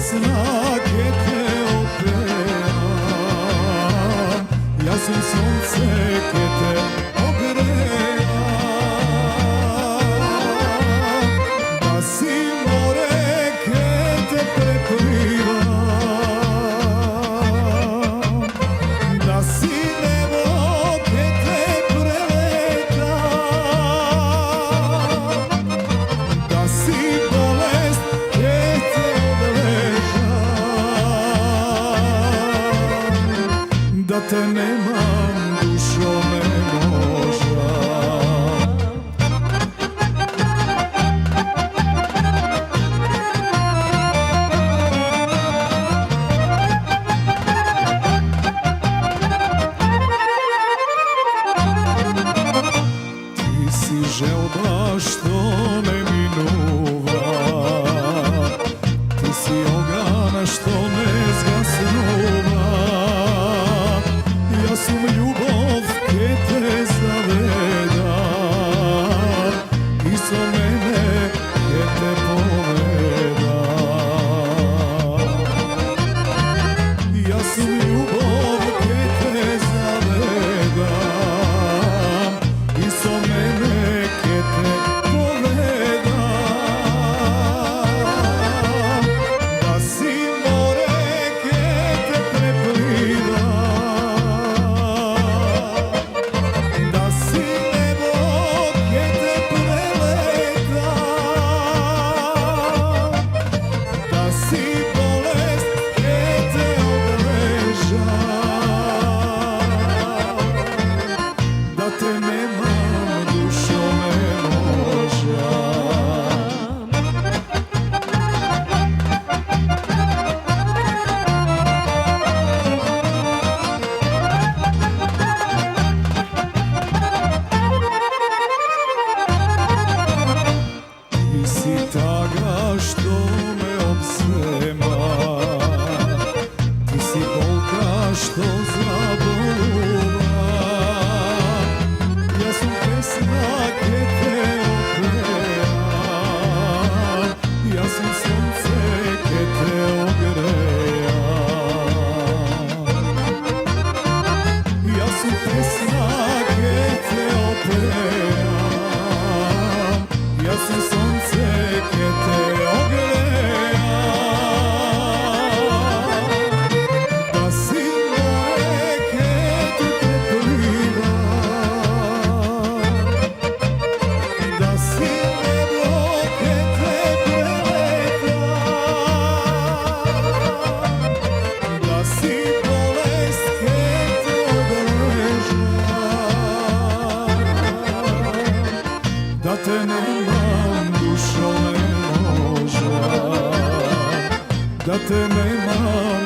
snage te operam, ja sam sunce ke te ogrevam, da si more ke te preplivam, da si nebo ke te preletam, da si bolest ke te odležam, da te nemam dušo ne možam. Ti si želba što ne minuva, ti si ogan što ne zgasnuva, ja sam ljubov ke te zavedam, i sa mene ke te povedam. Ja sam ljubov ke te zavedam, i sa mene ke te povedam, da si more ke te preplivam, da si nebo ke te preletam, da si bolest ke te odležam, da te nemam dušo ne možam. Ti si taga što me obsema, ti si bolka što zaboluva, ja sam pesma ke te operam, ja sam sunce ke te ogrejam, ja sam pesma ke te operam, ja sam sunce ke te ogrejam, da si more ke te preplivam, da si nebo ke te preletam, da si bolest ke te odležam, da te nemam dušo ne možam, da te nemam